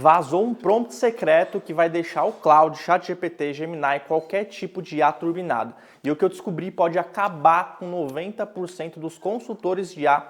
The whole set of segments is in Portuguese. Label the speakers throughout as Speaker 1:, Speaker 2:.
Speaker 1: Vazou um prompt secreto que vai deixar o Claude, ChatGPT, Gemini, qualquer tipo de IA turbinado. E o que eu descobri pode acabar com 90% dos consultores de IA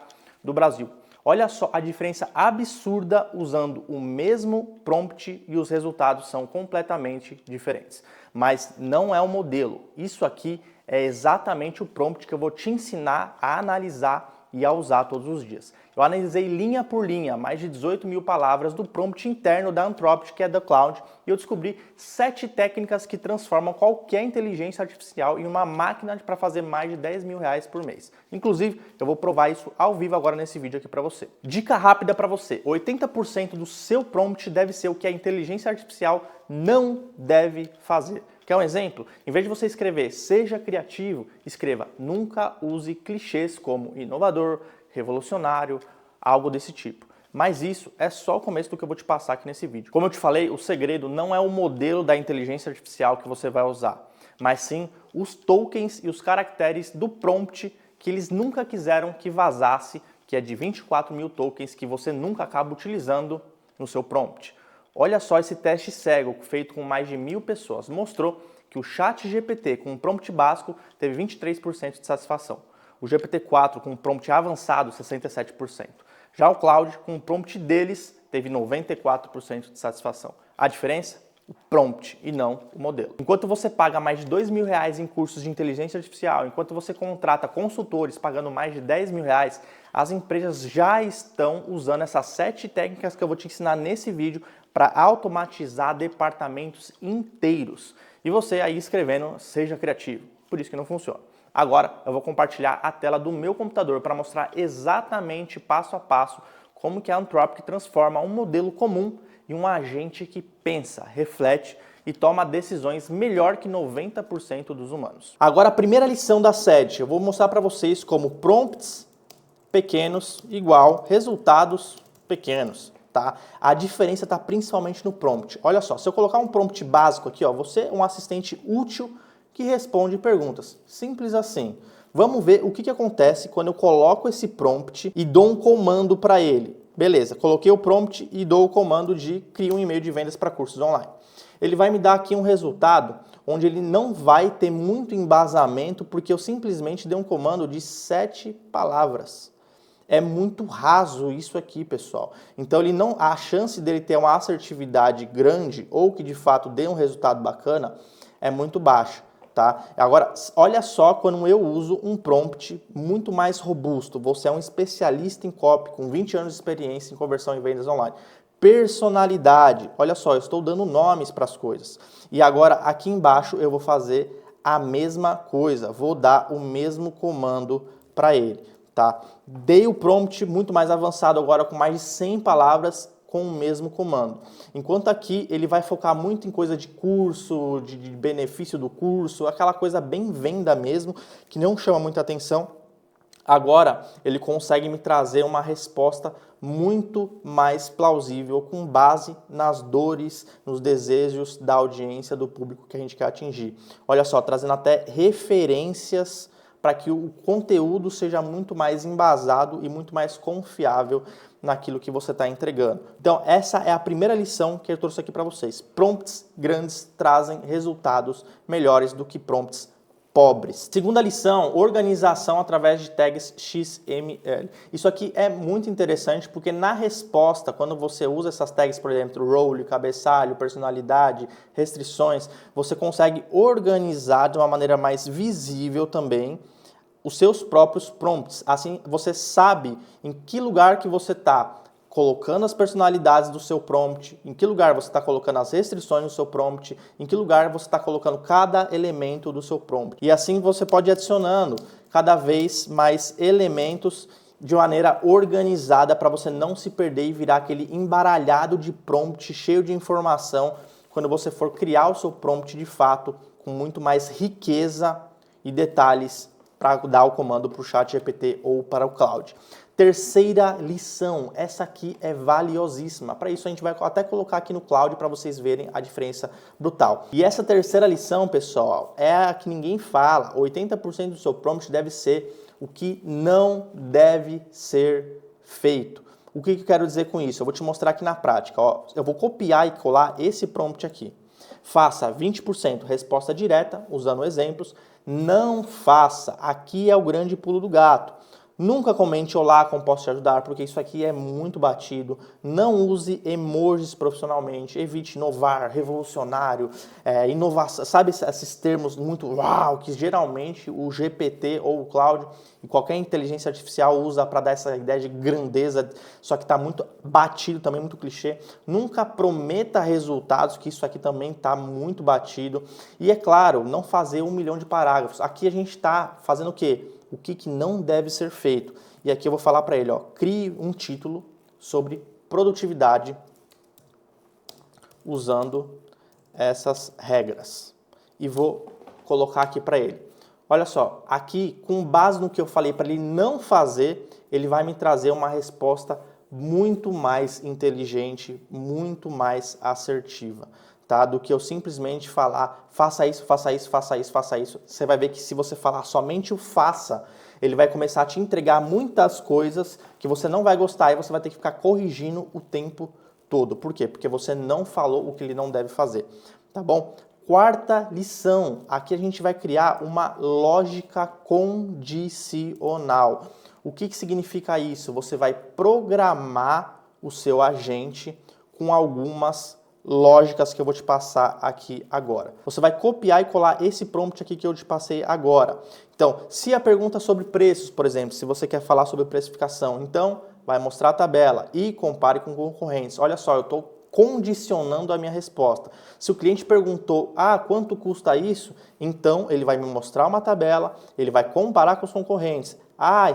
Speaker 1: do Brasil. Olha só a diferença absurda usando o mesmo prompt e os resultados são completamente diferentes. Mas não é o modelo. Isso aqui é exatamente o prompt que eu vou te ensinar a analisar e a usar todos os dias. Eu analisei linha por linha, mais de 18 mil palavras do prompt interno da Anthropic, que é da Claude, e eu descobri 7 técnicas que transformam qualquer inteligência artificial em uma máquina para fazer mais de 10 mil reais por mês. Inclusive, eu vou provar isso ao vivo agora nesse vídeo aqui para você. Dica rápida para você, 80% do seu prompt deve ser o que a inteligência artificial não deve fazer. Quer um exemplo? Em vez de você escrever seja criativo, escreva nunca use clichês como inovador, revolucionário, algo desse tipo. Mas isso é só o começo do que eu vou te passar aqui nesse vídeo. Como eu te falei, o segredo não é o modelo da inteligência artificial que você vai usar, mas sim os tokens e os caracteres do prompt que eles nunca quiseram que vazasse, que é de 24 mil tokens que você nunca acaba utilizando no seu prompt. Olha só esse teste cego feito com mais de 1000 pessoas. Mostrou que o ChatGPT com um prompt básico teve 23% de satisfação. O GPT-4 com um prompt avançado, 67%. Já o Claude com um prompt deles teve 94% de satisfação. A diferença? O prompt e não o modelo. Enquanto você paga mais de 2 mil reais em cursos de inteligência artificial, enquanto você contrata consultores pagando mais de 10 mil reais, as empresas já estão usando essas 7 técnicas que eu vou te ensinar nesse vídeo para automatizar departamentos inteiros. E você aí escrevendo, seja criativo. Por isso que não funciona. Agora eu vou compartilhar a tela do meu computador para mostrar exatamente passo a passo como que a Anthropic transforma um modelo comum em um agente que pensa, reflete e toma decisões melhor que 90% dos humanos. Agora a primeira lição da série, eu vou mostrar para vocês como prompts pequenos igual resultados pequenos. Tá? A diferença está principalmente no prompt. Olha só, se eu colocar um prompt básico aqui, ó, você é um assistente útil que responde perguntas. Simples assim. Vamos ver o que acontece quando eu coloco esse prompt e dou um comando para ele. Beleza, coloquei o prompt e dou o comando de criar um e-mail de vendas para cursos online. Ele vai me dar aqui um resultado onde ele não vai ter muito embasamento porque eu simplesmente dei um comando de 7 palavras. É muito raso isso aqui, pessoal. Então a chance dele ter uma assertividade grande ou que de fato dê um resultado bacana é muito baixa, tá? Agora, olha só quando eu uso um prompt muito mais robusto. Você é um especialista em copy com 20 anos de experiência em conversão em vendas online. Personalidade. Olha só, eu estou dando nomes para as coisas. E agora aqui embaixo eu vou fazer a mesma coisa. Vou dar o mesmo comando para ele. Tá? Dei o prompt muito mais avançado agora com mais de 100 palavras com o mesmo comando. Enquanto aqui ele vai focar muito em coisa de curso, de benefício do curso, aquela coisa bem venda mesmo, que não chama muita atenção. Agora ele consegue me trazer uma resposta muito mais plausível com base nas dores, nos desejos da audiência, do público que a gente quer atingir. Olha só, trazendo até referências para que o conteúdo seja muito mais embasado e muito mais confiável naquilo que você está entregando. Então, essa é a primeira lição que eu trouxe aqui para vocês. Prompts grandes trazem resultados melhores do que prompts pobres. Segunda lição, organização através de tags XML. Isso aqui é muito interessante porque na resposta, quando você usa essas tags, por exemplo, role, cabeçalho, personalidade, restrições, você consegue organizar de uma maneira mais visível também os seus próprios prompts. Assim, você sabe em que lugar que você está colocando as personalidades do seu prompt, em que lugar você está colocando as restrições do seu prompt, em que lugar você está colocando cada elemento do seu prompt. E assim você pode ir adicionando cada vez mais elementos de maneira organizada para você não se perder e virar aquele embaralhado de prompt cheio de informação quando você for criar o seu prompt de fato com muito mais riqueza e detalhes para dar o comando para o ChatGPT ou para o Claude. Terceira lição, essa aqui é valiosíssima. Para isso a gente vai até colocar aqui no Claude para vocês verem a diferença brutal. E essa terceira lição, pessoal, é a que ninguém fala. 80% do seu prompt deve ser o que não deve ser feito. O que eu quero dizer com isso? Eu vou te mostrar aqui na prática. Ó, eu vou copiar e colar esse prompt aqui. Faça 20% resposta direta, usando exemplos. Não faça. Aqui é o grande pulo do gato. Nunca comente olá, como posso te ajudar, porque isso aqui é muito batido. Não use emojis profissionalmente. Evite inovar, revolucionário, inovação. Sabe esses termos muito uau, que geralmente o GPT ou o Claude e qualquer inteligência artificial usa para dar essa ideia de grandeza, só que está muito batido, também muito clichê. Nunca prometa resultados, que isso aqui também está muito batido. E é claro, não fazer 1 milhão de parágrafos. Aqui a gente está fazendo o quê? O que não deve ser feito. E aqui eu vou falar para ele, ó, crie um título sobre produtividade usando essas regras. E vou colocar aqui para ele. Olha só, aqui, com base no que eu falei para ele não fazer, ele vai me trazer uma resposta muito mais inteligente, muito mais assertiva. Tá? Do que eu simplesmente falar, faça isso, faça isso, faça isso, faça isso. Você vai ver que se você falar somente o faça, ele vai começar a te entregar muitas coisas que você não vai gostar e você vai ter que ficar corrigindo o tempo todo. Por quê? Porque você não falou o que ele não deve fazer. Tá bom? Quarta lição. Aqui a gente vai criar uma lógica condicional. O que significa isso? Você vai programar o seu agente com algumas lógicas que eu vou te passar aqui agora. Você vai copiar e colar esse prompt aqui que eu te passei agora. Então, se a pergunta sobre preços, por exemplo, se você quer falar sobre precificação, então vai mostrar a tabela e compare com concorrentes. Olha só, eu estou condicionando a minha resposta. Se o cliente perguntou, quanto custa isso? Então, ele vai me mostrar uma tabela, ele vai comparar com os concorrentes.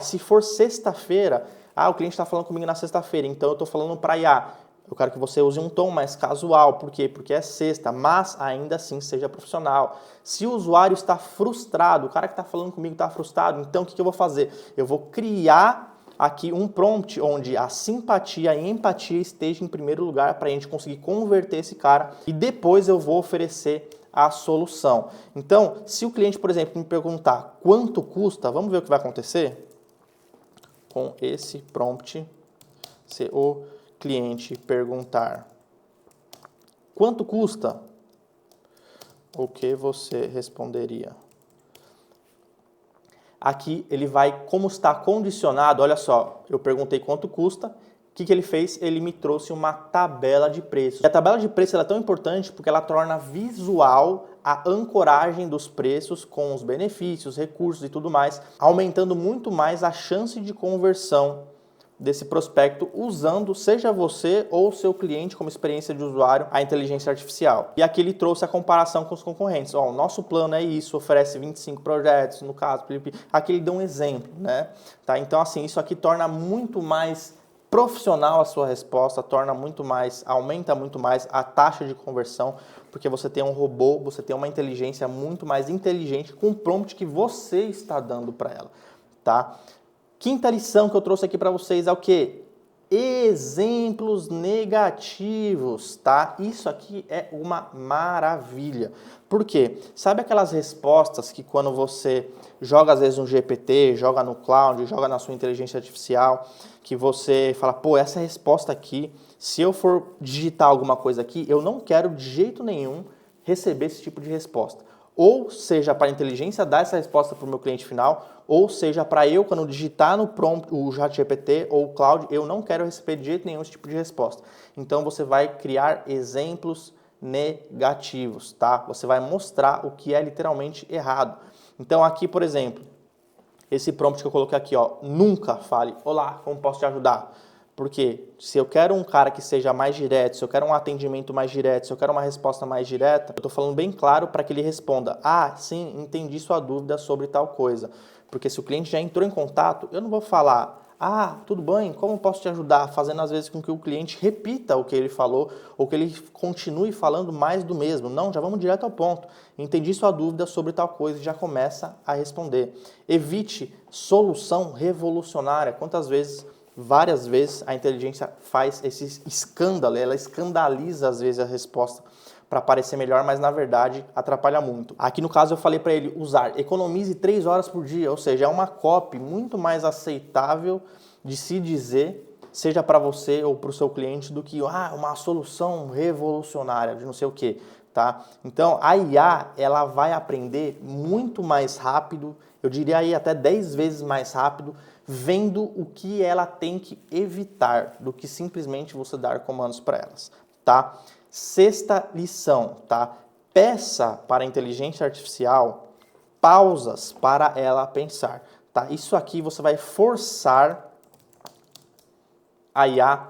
Speaker 1: Se for sexta-feira, o cliente está falando comigo na sexta-feira, então eu estou falando para IA. Eu quero que você use um tom mais casual. Por quê? Porque é sexta, mas ainda assim seja profissional. Se o usuário está frustrado, o cara que está falando comigo está frustrado, então o que eu vou fazer? Eu vou criar aqui um prompt onde a simpatia e empatia estejam em primeiro lugar para a gente conseguir converter esse cara e depois eu vou oferecer a solução. Então, se o cliente, por exemplo, me perguntar quanto custa, vamos ver o que vai acontecer? Com esse prompt, se o cliente perguntar quanto custa, o que você responderia? Aqui ele vai, como está condicionado, olha só, eu perguntei quanto custa, o que ele fez? Ele me trouxe uma tabela de preços. E a tabela de preços ela é tão importante porque ela torna visual a ancoragem dos preços com os benefícios, recursos e tudo mais, aumentando muito mais a chance de conversão desse prospecto usando, seja você ou seu cliente como experiência de usuário, a inteligência artificial. E aqui ele trouxe a comparação com os concorrentes. O nosso plano é isso, oferece 25 projetos, no caso, aqui ele deu um exemplo, né? Tá? Então, assim, isso aqui torna muito mais profissional a sua resposta, aumenta muito mais a taxa de conversão, porque você tem um robô, você tem uma inteligência muito mais inteligente com o prompt que você está dando para ela, tá? Quinta lição que eu trouxe aqui para vocês é o quê? Exemplos negativos, tá? Isso aqui é uma maravilha. Por quê? Sabe aquelas respostas que quando você joga às vezes no GPT, joga no Cloud, joga na sua inteligência artificial, que você fala, pô, essa resposta aqui, se eu for digitar alguma coisa aqui, eu não quero de jeito nenhum receber esse tipo de resposta. Ou seja, para a inteligência dar essa resposta para o meu cliente final, ou seja, para eu, quando digitar no prompt o ChatGPT ou o Cloud, eu não quero receber de jeito nenhum esse tipo de resposta. Então, você vai criar exemplos negativos, tá? Você vai mostrar o que é literalmente errado. Então, aqui, por exemplo, esse prompt que eu coloquei aqui, ó, nunca fale, olá, como posso te ajudar? Porque se eu quero um cara que seja mais direto, se eu quero um atendimento mais direto, se eu quero uma resposta mais direta, eu estou falando bem claro para que ele responda, sim, entendi sua dúvida sobre tal coisa. Porque se o cliente já entrou em contato, eu não vou falar, tudo bem, como posso te ajudar? Fazendo às vezes com que o cliente repita o que ele falou ou que ele continue falando mais do mesmo. Não, já vamos direto ao ponto. Entendi sua dúvida sobre tal coisa e já começa a responder. Evite solução revolucionária. Quantas vezes... Várias vezes a inteligência faz esse escândalo, ela escandaliza às vezes a resposta para parecer melhor, mas na verdade atrapalha muito. Aqui no caso eu falei para ele usar economize 3 horas por dia, ou seja, é uma copy muito mais aceitável de se dizer seja para você ou para o seu cliente, do que uma solução revolucionária de não sei o quê, tá? Então, a IA, ela vai aprender muito mais rápido, eu diria aí até 10 vezes mais rápido, vendo o que ela tem que evitar, do que simplesmente você dar comandos para elas, tá? Sexta lição, tá? Peça para a inteligência artificial pausas para ela pensar, tá? Isso aqui você vai forçar a IA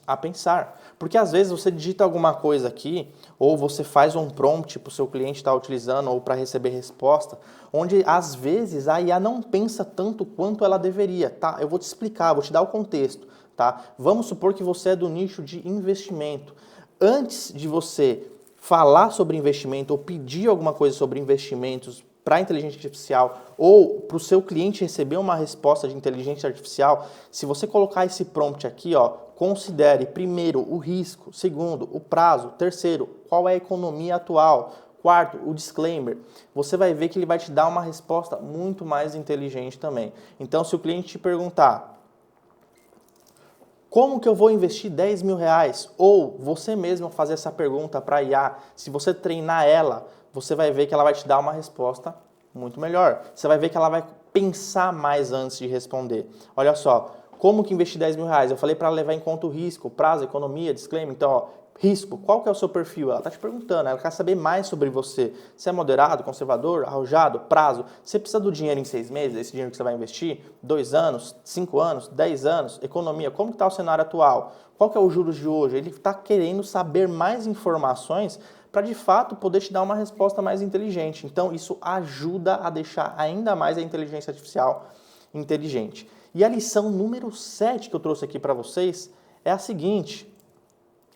Speaker 1: a pensar. Porque às vezes você digita alguma coisa aqui, ou você faz um prompt para o seu cliente estar utilizando, ou para receber resposta, onde às vezes a IA não pensa tanto quanto ela deveria, tá? Eu vou te explicar, vou te dar o contexto, tá? Vamos supor que você é do nicho de investimento. Antes de você falar sobre investimento ou pedir alguma coisa sobre investimentos para a inteligência artificial ou para o seu cliente receber uma resposta de inteligência artificial, se você colocar esse prompt aqui, ó, considere primeiro o risco, segundo o prazo, terceiro qual é a economia atual, quarto o disclaimer, você vai ver que ele vai te dar uma resposta muito mais inteligente também. Então, se o cliente te perguntar como que eu vou investir 10 mil reais? Ou você mesmo fazer essa pergunta para a IA, se você treinar ela, você vai ver que ela vai te dar uma resposta muito melhor. Você vai ver que ela vai pensar mais antes de responder. Olha só, como que investir 10 mil reais? Eu falei para ela levar em conta o risco, prazo, economia, disclaimer. Então, ó, risco, qual que é o seu perfil? Ela está te perguntando, ela quer saber mais sobre você. Você é moderado, conservador, arrojado, prazo? Você precisa do dinheiro em 6 meses, esse dinheiro que você vai investir? 2 anos, 5 anos, 10 anos? Economia, como está o cenário atual? Qual que é o juros de hoje? Ele está querendo saber mais informações para de fato poder te dar uma resposta mais inteligente. Então isso ajuda a deixar ainda mais a inteligência artificial inteligente. E a lição número 7 que eu trouxe aqui para vocês é a seguinte: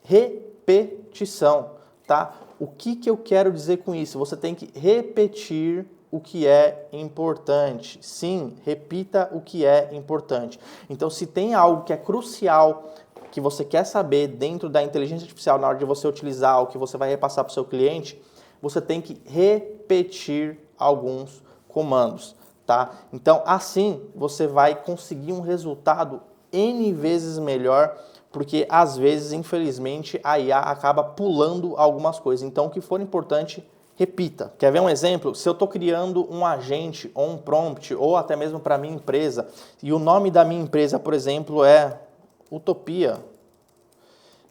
Speaker 1: repetição, tá? O que eu quero dizer com isso? Você tem que repetir o que é importante. Sim, repita o que é importante. Então, se tem algo que é crucial, que você quer saber dentro da inteligência artificial na hora de você utilizar o que você vai repassar para o seu cliente, você tem que repetir alguns comandos, tá? Então, assim, você vai conseguir um resultado N vezes melhor, porque às vezes, infelizmente, a IA acaba pulando algumas coisas. Então, o que for importante, repita. Quer ver um exemplo? Se eu estou criando um agente ou um prompt, ou até mesmo para a minha empresa, e o nome da minha empresa, por exemplo, é Utopia.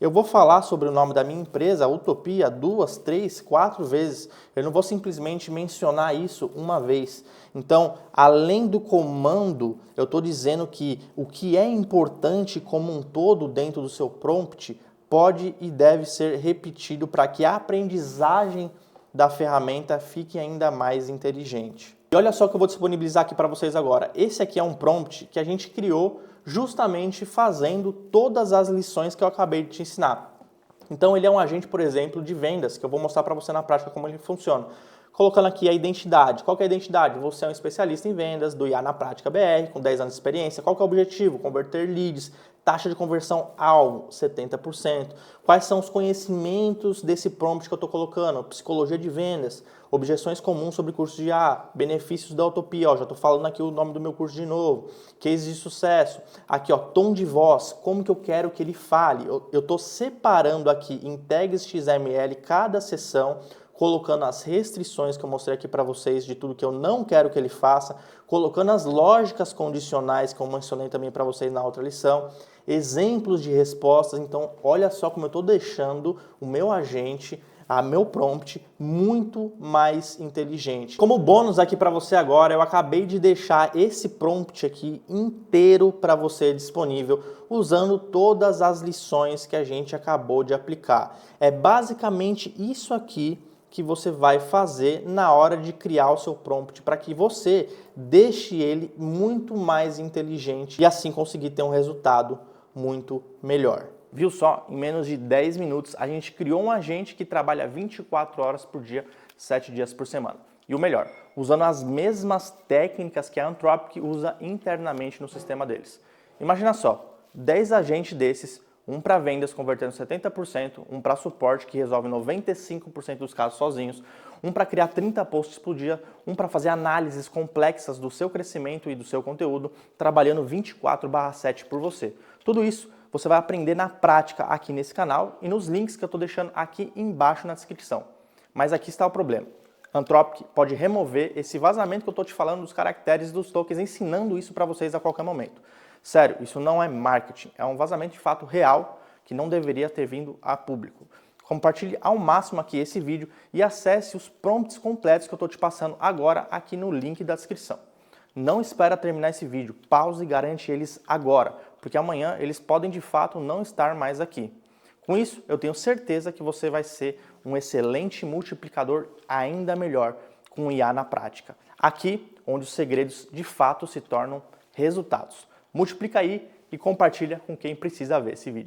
Speaker 1: Eu vou falar sobre o nome da minha empresa, Utopia, 2, 3, 4 vezes. Eu não vou simplesmente mencionar isso uma vez. Então, além do comando, eu estou dizendo que o que é importante como um todo dentro do seu prompt pode e deve ser repetido para que a aprendizagem da ferramenta fique ainda mais inteligente. E olha só o que eu vou disponibilizar aqui para vocês agora. Esse aqui é um prompt que a gente criou justamente fazendo todas as lições que eu acabei de te ensinar. Então ele é um agente, por exemplo, de vendas, que eu vou mostrar para você na prática como ele funciona. Colocando aqui a identidade. Qual que é a identidade? Você é um especialista em vendas do IA na Prática BR, com 10 anos de experiência. Qual que é o objetivo? Converter leads. Taxa de conversão alvo, 70%. Quais são os conhecimentos desse prompt que eu estou colocando? Psicologia de vendas, objeções comuns sobre curso de IA, benefícios da Utopia, ó, já estou falando aqui o nome do meu curso de novo, case de sucesso, aqui ó, tom de voz, como que eu quero que ele fale, eu estou separando aqui em tags XML cada seção, colocando as restrições que eu mostrei aqui para vocês de tudo que eu não quero que ele faça, colocando as lógicas condicionais que eu mencionei também para vocês na outra lição, exemplos de respostas. Então, olha só como eu estou deixando o meu agente, meu prompt, muito mais inteligente. Como bônus aqui para você agora, eu acabei de deixar esse prompt aqui inteiro para você disponível, usando todas as lições que a gente acabou de aplicar. É basicamente isso aqui que você vai fazer na hora de criar o seu prompt para que você deixe ele muito mais inteligente e assim conseguir ter um resultado muito melhor. Viu só? Em menos de 10 minutos a gente criou um agente que trabalha 24 horas por dia, 7 dias por semana. E o melhor, usando as mesmas técnicas que a Anthropic usa internamente no sistema deles. Imagina só, 10 agentes desses um para vendas convertendo 70%, um para suporte que resolve 95% dos casos sozinhos, um para criar 30 posts por dia, um para fazer análises complexas do seu crescimento e do seu conteúdo, trabalhando 24/7 por você. Tudo isso você vai aprender na prática aqui nesse canal e nos links que eu estou deixando aqui embaixo na descrição. Mas aqui está o problema. Anthropic pode remover esse vazamento que eu estou te falando dos caracteres dos tokens, ensinando isso para vocês a qualquer momento. Sério, isso não é marketing, é um vazamento de fato real que não deveria ter vindo a público. Compartilhe ao máximo aqui esse vídeo e acesse os prompts completos que eu estou te passando agora aqui no link da descrição. Não espera terminar esse vídeo, pause e garante eles agora, porque amanhã eles podem de fato não estar mais aqui. Com isso, eu tenho certeza que você vai ser um excelente multiplicador ainda melhor com o IA na prática. Aqui, onde os segredos de fato se tornam resultados. Multiplica aí e compartilha com quem precisa ver esse vídeo.